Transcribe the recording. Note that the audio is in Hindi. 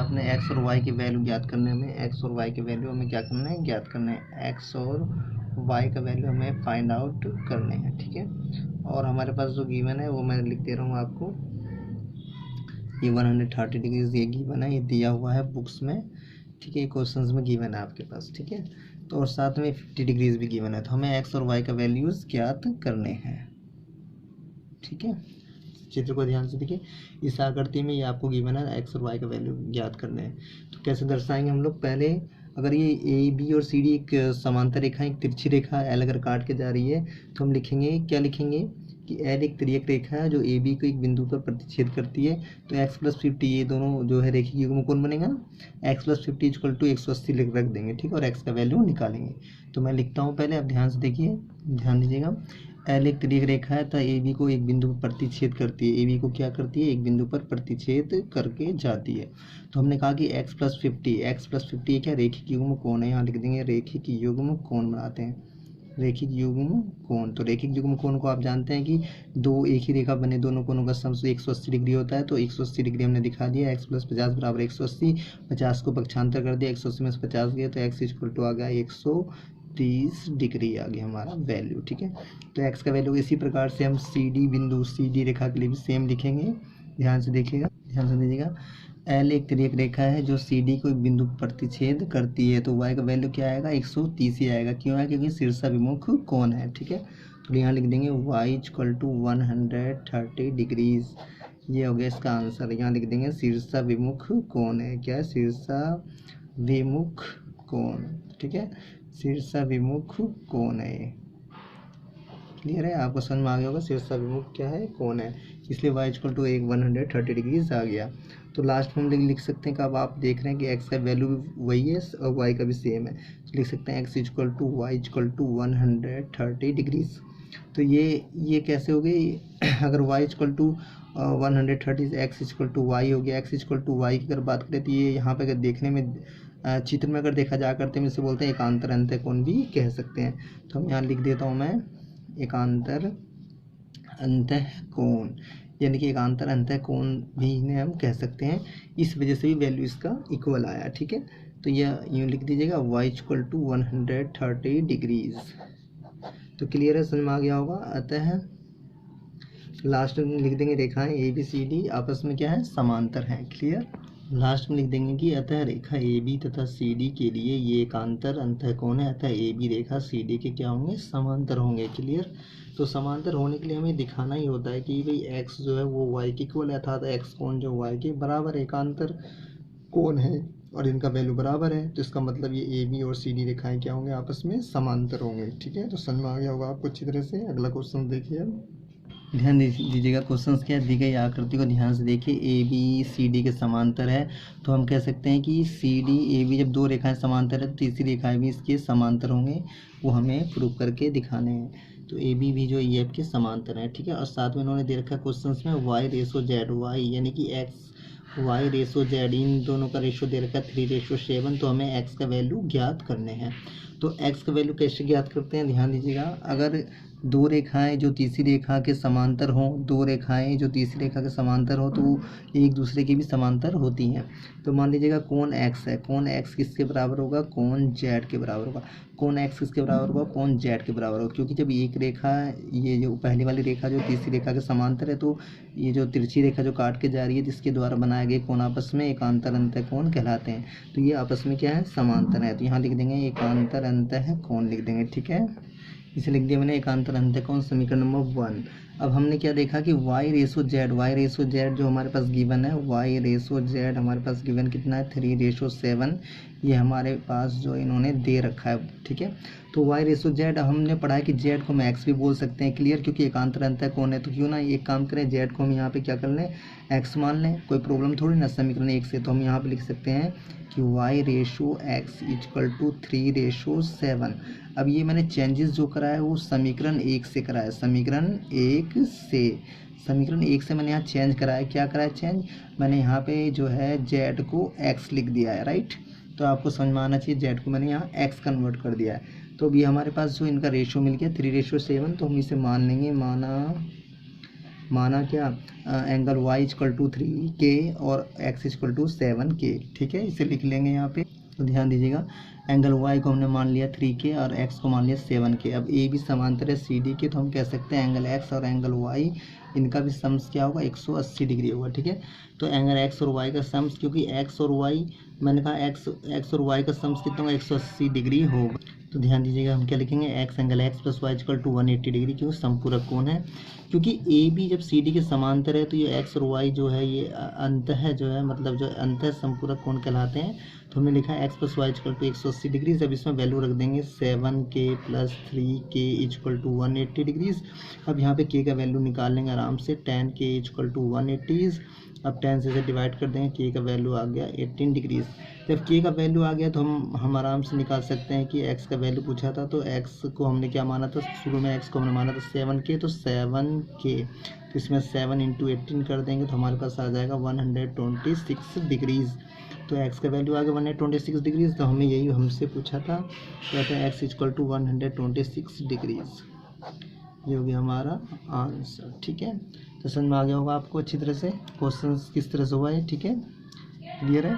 आपने एक्स और वाई की वैल्यू ज्ञात करने में, एक्स और वाई की वैल्यू हमें क्या करना है, ज्ञात करना है। एक्स और वाई का वैल्यू हमें फाइंड आउट करने हैं, ठीक है। और हमारे पास जो गिवन है वो मैं लिख दे रहा हूँ आपको, ये 130 डिग्रीज ये गिवन है, ये दिया हुआ है बुक्स में, ठीक है। क्वेश्चंस में गिवन है आपके पास, ठीक है। तो और साथ में 50 डिग्रीज भी गिवन है, तो हमें एक्स और वाई का वैल्यूज़ ज्ञात करने हैं, ठीक है। चित्र को ध्यान से देखिए, इस आकृति में ये आपको गिवन है, एक्स और वाई का वैल्यू ज्ञात करने हैं। तो कैसे दर्शाएंगे हम लोग, पहले अगर ये ए बी और सी डी एक समांतर रेखा, एक तिरछी रेखा एल अगर काट के जा रही है, तो हम लिखेंगे, क्या लिखेंगे कि एल एक तिर्यक रेखा है जो ए बी को एक बिंदु पर प्रतिच्छेद करती है। तो एक्स प्लस 50 ये दोनों जो है रेखीय युग्म कौन बनेगा ना, एक्स प्लस 50 इक्वल टू 180 रख देंगे, ठीक है। और एक्स का वैल्यू निकालेंगे। तो मैं लिखता हूँ पहले, आप ध्यान से देखिए, ध्यान दीजिएगा। एल एक तिर्यक रेखा है, तो ए बी को एक बिंदु पर प्रतिच्छेद करती है। ए बी को क्या करती है, एक बिंदु पर प्रतिच्छेद करके जाती है। तो हमने कहा कि एक्स प्लस 50 क्या रेखिक युग्म कोण है, यहाँ लिख देंगे रेखिक युग्म कोण बनाते हैं, रेखिक युग्म कोण। तो रेखिक युग्म कोण को आप जानते हैं कि दो एक ही रेखा बने दोनों कोणों का सम 180 डिग्री होता है। तो 180 डिग्री हमने दिखा दिया, एक्स प्लस 50 बराबर 180, 50 को पक्षांतर कर दिया, 180 में से 50 गया तो एक्स इक्वल टू आ गया 130 डिग्री आ गया हमारा वैल्यू, ठीक है। तो एक्स का वैल्यू इसी प्रकार से हम सी डी बिंदु, सी डी रेखा के लिए भी सेम लिखेंगे। ध्यान से देखिएगा, ध्यान से दीजिएगा। एल एक तिर्यक रेखा है जो सी डी को एक बिंदु पर प्रतिच्छेद करती है, तो वाई का वैल्यू क्या आएगा, 130 ही आएगा। क्यों है, क्योंकि शीर्षाभिमुख कोण है, ठीक है। तो यहाँ लिख देंगे वाई इक्वल टू 130 डिग्रीज, ये हो गया इसका आंसर। यहाँ लिख देंगे शीर्षाभिमुख कोण है, क्या है, शीर्षाभिमुख कोण, ठीक है, शीर्षाभिमुख कोण है। क्लियर है, आपको समझ में आ गया होगा शीर्षाभिमुख क्या है, कोण है, इसलिए y इक्वल टू 130 डिग्रीज आ गया। तो लास्ट में हम लिख सकते हैं कि अब आप देख रहे हैं कि x का वैल्यू भी वही है और y का भी सेम है, तो लिख सकते हैं x equal to y equal to 130 degrees. तो ये कैसे हो गई, अगर y equal to 130 x equal to y हो गया, x इक्वल टू वाई की अगर बात करें तो ये यहाँ पे अगर देखने में चित्र में अगर देखा जा करते हैं, इसे बोलते हैं एकांतर अंतःकोण भी कह सकते हैं। तो हम यहाँ लिख देता हूँ मैं एकांतर अंतःकोण, यानी कि एकांतर अंतःकोण भी इन्हें हम कह सकते हैं, इस वजह से भी वैल्यू इसका इक्वल आया, ठीक है। तो यह यूँ लिख दीजिएगा y इक्वल टू 130 डिग्रीज। तो क्लियर है, समझ में आ गया होगा। अतः लास्ट में लिख देंगे रेखाएं ए बी सी डी आपस में क्या है, समांतर हैं। क्लियर, लास्ट में लिख देंगे कि अतः रेखा ए बी तथा सी डी के लिए ये एकांतर अंतःकोण है, अतः A B Rekha C D के क्या होंगे, समांतर होंगे। क्लियर, तो समांतर होने के लिए हमें दिखाना ही होता है कि भाई एक्स जो है वो वाई के इक्वल है, अर्थात एक्स कोण जो वाई के बराबर एकांतर कोण है और इनका वैल्यू बराबर है। तो इसका मतलब ये ए बी और सी डी रेखाएं क्या होंगे, आपस में समांतर होंगे, ठीक है। तो समझ में आ गया होगा आपको अच्छी तरह से। अगला क्वेश्चन देखिए, ध्यान दीजिएगा। क्वेश्चन क्या है, दी गई आकृति को ध्यान से देखिए, ए बी सी डी के समांतर है, तो हम कह सकते हैं कि सी डी ए बी जब दो रेखाएं समांतर है तो तीसरी रेखाएं भी इसके समांतर होंगे, वो हमें प्रूव करके दिखाने हैं। तो ए बी भी जो ई एफ के समांतर है, ठीक है। और साथ में इन्होंने दे रखा है क्वेश्चन में वाई रेशो जेड, वाई यानी कि एक्स वाई रेशो जेड, इन दोनों का रेशो दे रखा है 3:7, तो हमें एक्स का वैल्यू ज्ञात करने हैं। तो एक्स का वैल्यू कैसे ज्ञात करते हैं, ध्यान दीजिएगा। अगर दो रेखाएं जो तीसरी रेखा के समांतर हों, दो रेखाएं जो तीसरी रेखा के समांतर हो तो वो एक दूसरे के भी समांतर होती हैं। तो मान लीजिएगा कोण एक्स है, कोण एक्स किसके बराबर होगा, कोण जेड के बराबर होगा। कोण एक्स किसके बराबर होगा, कोण जेड के बराबर होगा, क्योंकि जब एक रेखा, ये जो पहली वाली रेखा जो तीसरी रेखा के समांतर है, तो ये जो तिरछी रेखा जो काट के जा रही है जिसके द्वारा बनाए गए कोण आपस में एकांतर अंतःकोण कहलाते हैं। तो ये आपस में क्या है, समांतर है। तो यहाँ लिख देंगे एकांतर अंतःकोण लिख देंगे, ठीक है। इसे लिख दिया मैंने एकांतर अंतःकोण, समीकरण नंबर 1। अब हमने क्या देखा कि वाई रेशो जेड जो हमारे पास गिवन है, वाई रेशो जेड हमारे पास गिवन कितना है, 3:7, ये हमारे पास जो इन्होंने दे रखा है, ठीक है। तो वाई रेशो जेड हमने पढ़ा है कि जेड को हम एक्स भी बोल सकते हैं। क्लियर, क्योंकि एकांतर अंतःकोण है, तो क्यों ना एक काम करें, जेड को हम यहाँ पे क्या कर लें, एक्स मान लें, कोई प्रॉब्लम थोड़ी ना समीकरण 1 से। तो हम यहाँ पे लिख सकते हैं कि y ratio x equal to 3:7। अब ये मैंने चेंजेस जो करा है वो समीकरण 1 से करा है, समीकरण 1 से मैंने यहाँ चेंज करा है। क्या करा है चेंज, मैंने यहाँ पे जो है जेड को एक्स लिख दिया है, राइट। तो आपको समझ में आना चाहिए, जेड को मैंने यहाँ एक्स कन्वर्ट कर दिया है। तो अभी हमारे पास जो इनका रेशो मिल गया 3:7, तो हम इसे मान लेंगे, माना माना क्या angle Y equal to 3K और एक्स इक्वल टू 7K, ठीक है, इसे लिख लेंगे यहाँ पे। तो ध्यान दीजिएगा, एंगल वाई को हमने मान लिया 3K और एक्स को मान लिया 7K। अब ए भी समांतर है CD के, तो हम कह सकते हैं एंगल एक्स और एंगल वाई इनका भी सम्स क्या होगा, 180 डिग्री होगा, ठीक है। तो एंगल एक्स और वाई का सम्स, क्योंकि एक्स और वाई, मैंने कहा एक्स और वाई का सम्स कितना होगा, 180 डिग्री होगा। तो ध्यान दीजिएगा, हम क्या लिखेंगे, x angle x plus y equal to 180 degree, क्यों, समपूरक कोण है। क्योंकि ए बी जब सी डी के समांतर है तो ये एक्स और वाई जो है ये अंतः जो है, मतलब जो अंतः समपूरक कोण कहलाते हैं। तो हमने लिखा है x plus y equal to 180 degree. अब इसमें वैल्यू रख देंगे 7K plus 3K equal to 180 degrees. अब यहाँ पे के का वैल्यू निकाल लेंगे आराम से, 10K इक्वल टू 180। अब 10 से डिवाइड कर देंगे, के का वैल्यू आ गया 18 डिग्रीज। जब के का वैल्यू आ गया तो हम आराम से निकाल सकते हैं कि एक्स का वैल्यू पूछा था, तो एक्स को हमने क्या माना था, शुरू में एक्स को हमने माना था 7K, तो 7K, तो इसमें 7 इंटू 18 कर देंगे तो हमारे पास आ जाएगा 126 डिग्रीज। तो एक्स का वैल्यू आ गया 126 डिग्रीज। तो हमें यही हमसे पूछा था, कहते हैं एक्स इक्वल टू 126 डिग्रीज। ये हो गया हमारा आंसर, ठीक है। तो समझ में आ गया होगा आपको अच्छी तरह से क्वेश्चन किस तरह से हुआ है, ठीक है, क्लियर है।